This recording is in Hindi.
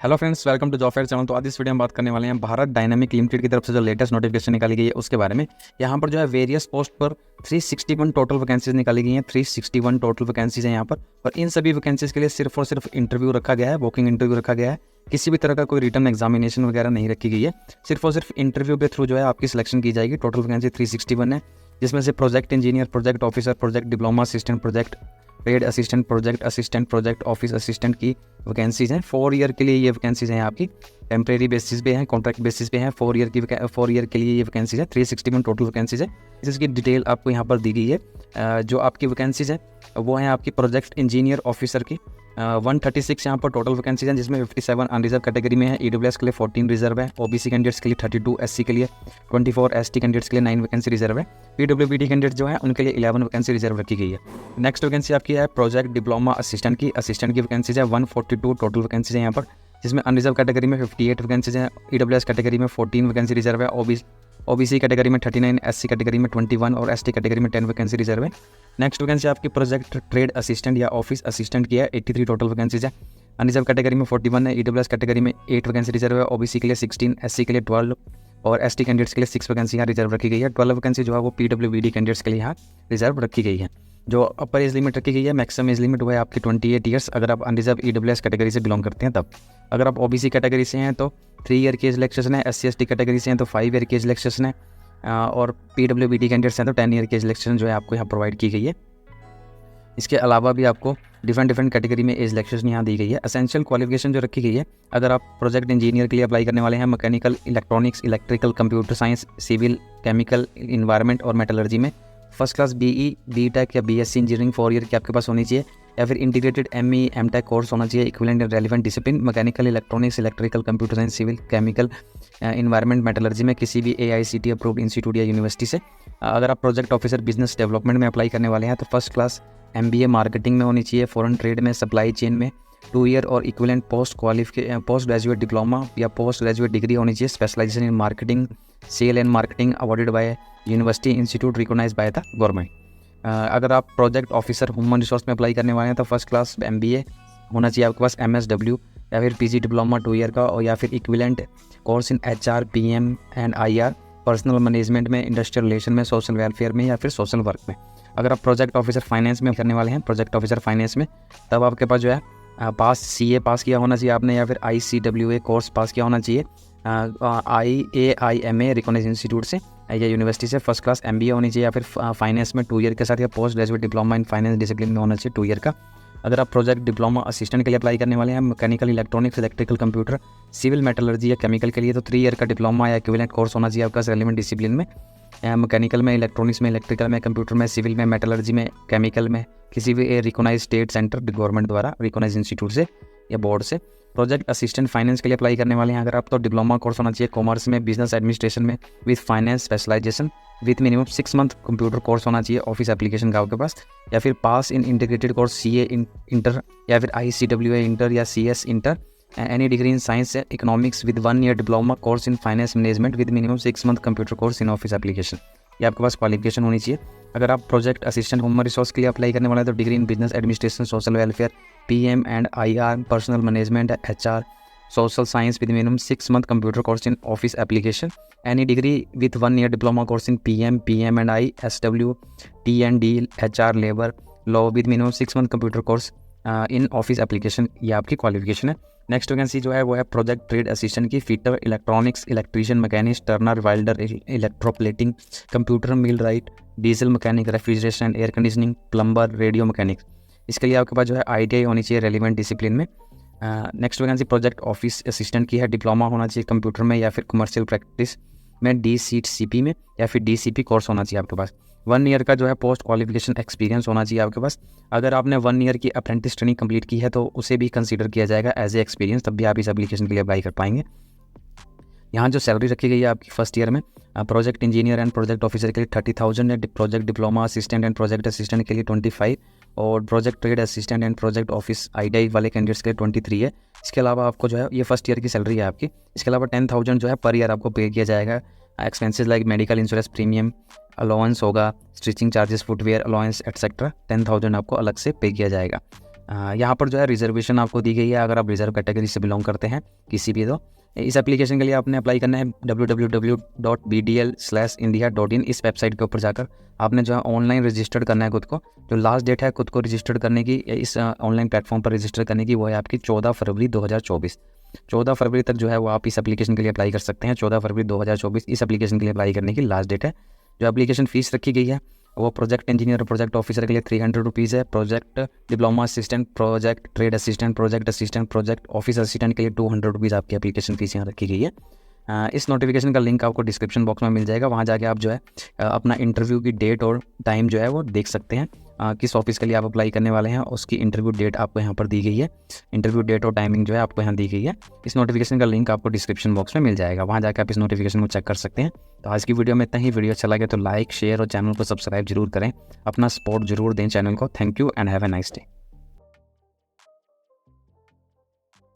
Hello friends, welcome to job fair channel. तो आज इस वीडियो में बात करने वाले हैं भारत डायनामिक लिमिटेड की तरफ से जो लेटेस्ट नोटिफिकेशन निकाली गई है उसके बारे में। यहाँ पर जो है वेरियस पोस्ट पर 361 टोटल वैकेंसीज निकाली गई हैं। 361 टोटल वैकेंसीज हैं यहाँ पर, और इन सभी वैकेंसीज के लिए सिर्फ और सिर्फ इंटरव्यू रखा गया है, वॉकिंग इंटरव्यू रखा गया है। किसी भी तरह का कोई रिटर्न एग्जामिनेशन वगैरह नहीं रखी गई है। सिर्फ और सिर्फ इंटरव्यू के थ्रू जो है आपकी सिलेक्शन की जाएगी। टोटल वैकेंसी 361 है, जिसमें से project engineer, project officer, project diploma assistant, project trade assistant, project assistant, project office assistant की वैकेंसीज हैं। 4 ईयर के लिए ये वैकेंसीज हैं आपकी। टेम्परेरी बेसिस पे हैं, कॉन्ट्रैक्ट बेसिस पे हैं। 4 ईयर के लिए ये वैकेंसीज है। 361 टोटल वैकेंसीज है। इसकी डिटेल आपको यहाँ पर दी गई है। जो आपकी वैकेंसीज है वो है आपकी प्रोजेक्ट इंजीनियर ऑफिसर की 136 यहाँ पर टोटल वैकेंसीज हैं, जिसमें 57 अनरिजर्व कैटेगरी में है। ईडब्ल्यूएस के लिए 14 रिजर्व है, ओबीसी कैंडिडेट्स के लिए 32, एससी के लिए 24, एसटी कैंडिडेट्स के लिए 9 वैकेंसी रिजर्व है। पीडब्ल्यूबीडी कैंडिडेट जो है उनके लिए 11 वैकेंसी रिजर्व रखी गई है। नेक्स्ट वैकेंसी आपकी है प्रोजेक्ट डिप्लोमा असिस्टेंट की। असिस्टेंट की वैकेंसीज है 142 टोटल वैकेंसीज है यहाँ पर, जिसमें अनरिजर्व कैटेगरी में 58 वैकेंसीज हैं। ईडब्ल्यूएस कैटेगरी में 14 वैकेंसी रिजर्व है, ओबीसी कैटेगरी में 39, एससी कैटेगरी में 21 और एसटी कैटेगरी में 10 वैकेंसी रिजर्व है। नेक्स्ट वैकेंसी आपकी प्रोजेक्ट ट्रेड असिस्टेंट या ऑफिस असिस्टेंट की है। 83 टोटल वैकेंसीज है। अनरिजर्व कैटेगरी में 41 है, ईडब्ल्यूएस कैटेगरी में 8 वैकेंसी रिजर्व है, ओबीसी के लिए 16, एससी के लिए 12 और एसटी कैंडिडेट्स के लिए 6 वैकेंसी यहाँ रिजर्व रखी गई है। 12 वैकेंसी जो है वो पीडब्ल्यूबीडी कैंडिडेट्स के लिए यहाँ रिजर्व रखी गई है। जो अपर एज लिमिट रखी गई है, मैक्सिमम एज लिमिट वो है आपकी 28 ईयर्स, अगर आप अनरिजर्व ईडब्ल्यूएस कैटेगरी से बिलोंग करते हैं तब। अगर आप ओबीसी कैटेगरी से हैं तो 3 ईयर की एज रिलैक्सेशन है। एससी एसटी कैटेगरी से हैं तो 5 ईयर की एज रिलैक्सेशन है, और पीडब्ल्यूबीडी कैंडिडेट्स हैं तो 10 ईयर की एज रिलैक्सेशन जो है आपको यहाँ प्रोवाइड की गई है। इसके अलावा भी आपको डिफरेंट कैटेगरी में एज रिलैक्सेशन यहाँ दी गई है। एसेंशियल क्वालिफिकेशन जो रखी गई है, अगर आप प्रोजेक्ट इंजीनियर के लिए अप्लाई करने वाले हैं, mechanical, electronics, electrical, computer science, civil, chemical, environment और मेटलर्जी में फर्स्ट क्लास बीई, बीटेक या बीएससी इंजीनियरिंग 4 ईयर की आपके पास होनी चाहिए, या फिर इंटीग्रेटेड एमई एमटेक कोर्स होना चाहिए equivalent and relevant discipline mechanical, electronics, electrical, computer science, civil, chemical, environment, metallurgy में किसी भी एआईसीटी अप्रूव्ड इंस्टीट्यूट या यूनिवर्सिटी से। अगर आप प्रोजेक्ट ऑफिसर बिजनेस डेवलपमेंट में अप्लाई करने वाले हैं तो फर्स्ट क्लास एमबीए मार्केटिंग में होनी चाहिए, फॉरेन ट्रेड में, सप्लाई चेन में 2 ईयर और इक्विवेलेंट पोस्ट ग्रेजुएट डिप्लोमा या पोस्ट ग्रेजुएट डिग्री होनी चाहिए, specialisation in marketing, sale and marketing awarded by university institute recognised by the government. अगर आप प्रोजेक्ट ऑफिसर ह्यूमन रिसोर्स में अप्लाई करने वाले हैं तो फर्स्ट क्लास एमबीए होना चाहिए आपके पास, एमएसडब्ल्यू या फिर पीजी डिप्लोमा 2 ईयर का, और या फिर equivalent course in HR, PM and IR, personnel management में, इंडस्ट्रियल रिलेशन में, सोशल वेलफेयर में या फिर सोशल वर्क में। अगर आप प्रोजेक्ट ऑफिसर फाइनेंस में करने वाले हैं, प्रोजेक्ट ऑफिसर फाइनेंस में, तब आपके पास जो है पास सीए पास किया होना चाहिए आपने, या फिर आईसीडब्ल्यूए कोर्स पास किया होना चाहिए IAIMA रिकॉग्नाइज्ड इंस्टीट्यूट से या यूनिवर्सिटी से। फर्स्ट क्लास एमबीए होनी चाहिए, या फिर फाइनेंस में 2 ईयर के साथ, या post graduate diploma in finance discipline में होना चाहिए 2 ईयर का। अगर आप प्रोजेक्ट डिप्लोमा असिस्टेंट के लिए अप्लाई करने वाले हैं, mechanical, electronics, electrical, computer, civil, metallurgy या केमिकल के लिए, तो 3 ईयर का डिप्लोमा या इक्विवेलेंट कोर्स होना चाहिए आपका रेलेवेंट डिसिप्लिन में, मैकेनिकल में, इलेक्ट्रॉनिक्स में, इलेक्ट्रिकल में, कंप्यूटर में, सिविल में, मेटलर्जी में, केमिकल में, किसी भी रिकॉग्नाइज्ड स्टेट सेंटर गवर्नमेंट द्वारा रिकॉग्नाइज्ड इंस्टीट्यूट से या बोर्ड से। प्रोजेक्ट असिस्टेंट फाइनेंस के लिए अप्लाई करने वाले हैं अगर आप, तो डिप्लोमा कोर्स होना चाहिए कॉमर्स में, बिजनेस एडमिनिस्ट्रेशन में with finance specialisation, with minimum 6 month computer course होना चाहिए ऑफिस एप्लीकेशन का आपके पास, या फिर pass in integrated course CA inter या फिर आईसीडब्ल्यूए इंटर या CS inter, any degree in science economics with 1 year diploma course in finance management with minimum 6 month computer course in office application, ये आपके पास क्वालिफिकेशन होनी चाहिए। अगर आप प्रोजेक्ट असिस्टेंट ह्यूमन रिसोर्स के लिए अप्लाई करने वाले हैं तो degree in business administration, social welfare, PM and IR, personnel management, HR, social science with minimum 6 month computer course in office application, any degree with 1 year diploma course in PM and I, SW, टी&डी, HR, labour, law with minimum 6 month computer course in office application, ये आपकी क्वालिफिकेशन है। नेक्स्ट वैकेंसी जो है वो है प्रोजेक्ट ट्रेड असिस्टेंट की। Fitter, electronics, electrician, machinist, turner, welder, electroplating, computer, millwright, diesel mechanic, refrigeration, air conditioning, plumber, radio mechanics. इसके लिए आपके पास जो है आईटीआई होनी चाहिए रेलिवेंट डिसिप्लिन में। Next vacancy project office assistant की है। डिप्लोमा होना चाहिए कंप्यूटर में या फिर कमर्शियल प्रैक्टिस में, DCCP में या फिर DCP कोर्स होना चाहिए आपके पास। 1 ईयर का जो है पोस्ट क्वालिफिकेशन एक्सपीरियंस होना चाहिए आपके पास। अगर आपने 1 ईयर की अप्रेंटिस ट्रेनिंग कंप्लीट की है तो उसे भी कंसीडर किया जाएगा एज ए एक्सपीरियंस, तब भी आप इस एप्लीकेशन के लिए अप्लाई कर पाएंगे। यहाँ जो सैलरी रखी गई है आपकी फर्स्ट ईयर में, project engineer and project officer के लिए 30,000 है, project diploma assistant and project assistant के लिए 25, और project trade assistant and project office ITI वाले कैंडिडेट्स के लिए 23 है। इसके अलावा आपको जो है ये फर्स्ट ईयर की सैलरी है आपकी। इसके अलावा 10,000 जो है पर ईयर आपको पे किया जाएगा। Expenses like medical insurance premium, allowance होगा, stitching charges, footwear allowance etcetera, 10,000 आपको अलग से पे किया जाएगा। यहाँ पर जो है रिजर्वेशन आपको दी गई है अगर आप रिजर्व कैटेगरी से बिलोंग करते हैं किसी भी। तो इस एप्लीकेशन के लिए आपने अप्लाई करना है www.bdl/india.in इस वेबसाइट के ऊपर जाकर आपने जो है ऑनलाइन रजिस्टर्ड करना है खुद को। जो लास्ट डेट है खुद को रजिस्टर्ड करने की, इस ऑनलाइन प्लेटफॉर्म पर रजिस्टर करने की, वो है आपकी 14 फरवरी 2024। 14 फरवरी तक जो है वो आप इस एप्लीकेशन के लिए अप्लाई कर सकते हैं। 14 फरवरी 2024 इस एप्लीकेशन के लिए अप्लाई करने की लास्ट डेट है। जो एप्लीकेशन फ़ीस रखी गई है वो प्रोजेक्ट इंजीनियर और प्रोजेक्ट ऑफिसर के लिए 300 रुपीज़ है। Project diploma assistant, project trade assistant, project assistant, project office assistant के लिए 200 रुपीज़ आपकी एप्लीकेशन फीस यहाँ रखी गई है। इस नोटिफिकेशन का लिंक आपको डिस्क्रिप्शन बॉक्स में मिल जाएगा, वहाँ जाके आप जो है अपना इंटरव्यू की डेट और टाइम जो है वो देख सकते हैं। किस ऑफिस के लिए आप अप्लाई करने वाले हैं उसकी इंटरव्यू डेट आपको यहाँ पर दी गई है। इंटरव्यू डेट और टाइमिंग जो है आपको यहाँ दी गई है। इस नोटिफिकेशन का लिंक आपको डिस्क्रिप्शन बॉक्स में मिल जाएगा, वहाँ जाकर आप इस नोटिफिकेशन को चेक कर सकते हैं। तो आज की वीडियो में इतना ही। वीडियो अच्छा लगे तो लाइक, शेयर और चैनल को सब्सक्राइब जरूर करें। अपना सपोर्ट जरूर दें चैनल को। Thank you and have a nice day.